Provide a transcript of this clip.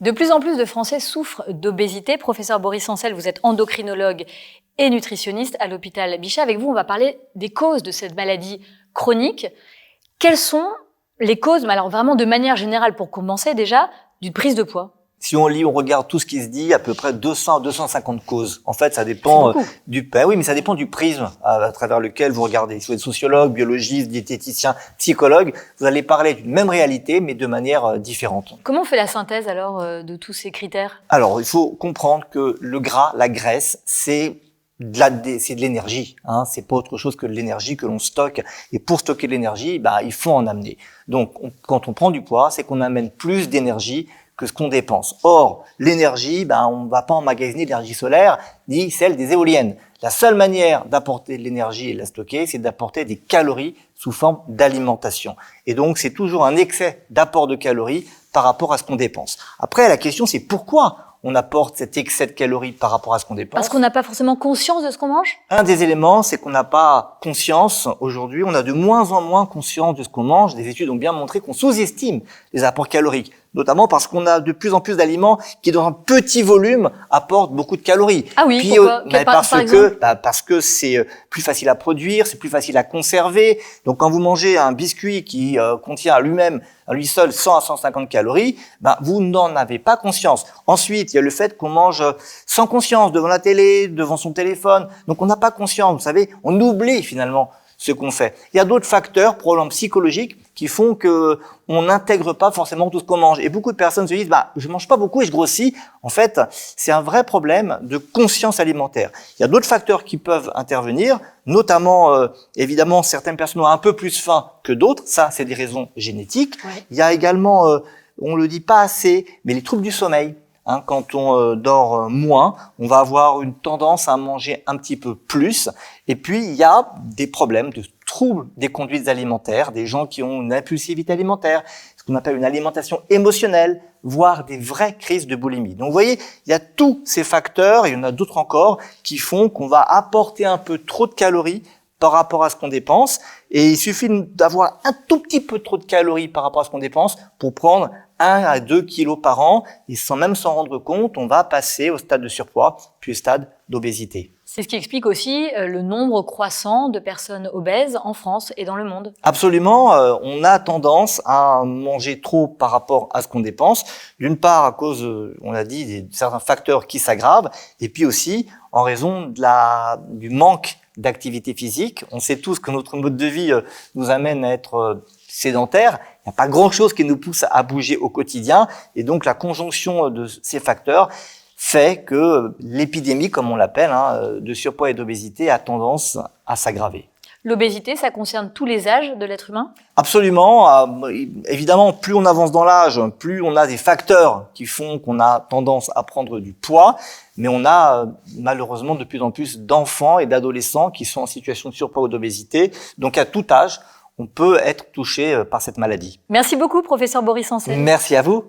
De plus en plus de Français souffrent d'obésité. Professeur Boris Ancel, vous êtes endocrinologue et nutritionniste à l'hôpital Bichat. Avec vous, on va parler des causes de cette maladie chronique. Quelles sont les causes, mais alors vraiment de manière générale, pour commencer déjà, d'une prise de poids? Si on lit, on regarde tout ce qui se dit, à peu près 200 à 250 causes. En fait, ça dépend oui, mais ça dépend du prisme à travers lequel vous regardez. Si vous êtes sociologue, biologiste, diététicien, psychologue, vous allez parler d'une même réalité, mais de manière différente. Comment on fait la synthèse alors de tous ces critères? Alors, il faut comprendre que le gras, la graisse, c'est de l'énergie, hein. C'est pas autre chose que de l'énergie que l'on stocke. Et pour stocker de l'énergie, il faut en amener. Donc, quand on prend du poids, c'est qu'on amène plus d'énergie que ce qu'on dépense. Or, l'énergie, on va pas emmagasiner l'énergie solaire, ni celle des éoliennes. La seule manière d'apporter de l'énergie et de la stocker, c'est d'apporter des calories sous forme d'alimentation. Et donc, c'est toujours un excès d'apport de calories par rapport à ce qu'on dépense. Après, la question, c'est pourquoi on apporte cet excès de calories par rapport à ce qu'on dépense. Parce qu'on n'a pas forcément conscience de ce qu'on mange? Un des éléments, c'est qu'on n'a pas conscience. Aujourd'hui, on a de moins en moins conscience de ce qu'on mange. Des études ont bien montré qu'on sous-estime les apports caloriques, notamment parce qu'on a de plus en plus d'aliments qui, dans un petit volume, apportent beaucoup de calories. Ah oui, puis, pourquoi? Parce que c'est plus facile à produire, c'est plus facile à conserver. Donc, quand vous mangez un biscuit qui contient à lui seul 100 à 150 calories, vous n'en avez pas conscience. Ensuite, il y a le fait qu'on mange sans conscience devant la télé, devant son téléphone. Donc, on n'a pas conscience. Vous savez, on oublie finalement ce qu'on fait. Il y a d'autres facteurs, probablement psychologiques, qui font que on n'intègre pas forcément tout ce qu'on mange. Et beaucoup de personnes se disent, je mange pas beaucoup et je grossis. En fait, c'est un vrai problème de conscience alimentaire. Il y a d'autres facteurs qui peuvent intervenir, notamment, évidemment, certaines personnes ont un peu plus faim que d'autres. Ça, c'est des raisons génétiques. Ouais. Il y a également, on le dit pas assez, mais les troubles du sommeil. Quand on dort moins, on va avoir une tendance à manger un petit peu plus. Et puis, il y a des problèmes de troubles des conduites alimentaires, des gens qui ont une impulsivité alimentaire, ce qu'on appelle une alimentation émotionnelle, voire des vraies crises de boulimie. Donc, vous voyez, il y a tous ces facteurs, et il y en a d'autres encore, qui font qu'on va apporter un peu trop de calories par rapport à ce qu'on dépense. Et il suffit d'avoir un tout petit peu trop de calories par rapport à ce qu'on dépense pour prendre 1 à 2 kilos par an. Et sans même s'en rendre compte, on va passer au stade de surpoids, puis au stade d'obésité. C'est ce qui explique aussi le nombre croissant de personnes obèses en France et dans le monde. Absolument, on a tendance à manger trop par rapport à ce qu'on dépense. D'une part à cause, on l'a dit, de certains facteurs qui s'aggravent, et puis aussi en raison du manque d'activité physique. On sait tous que notre mode de vie nous amène à être sédentaire. Il n'y a pas grand-chose qui nous pousse à bouger au quotidien, et donc la conjonction de ces facteurs fait que l'épidémie, comme on l'appelle, de surpoids et d'obésité a tendance à s'aggraver. L'obésité, ça concerne tous les âges de l'être humain? Absolument. Évidemment, plus on avance dans l'âge, plus on a des facteurs qui font qu'on a tendance à prendre du poids. Mais on a malheureusement de plus en plus d'enfants et d'adolescents qui sont en situation de surpoids ou d'obésité. Donc à tout âge, on peut être touché par cette maladie. Merci beaucoup, professeur Boris Ancel. Merci à vous.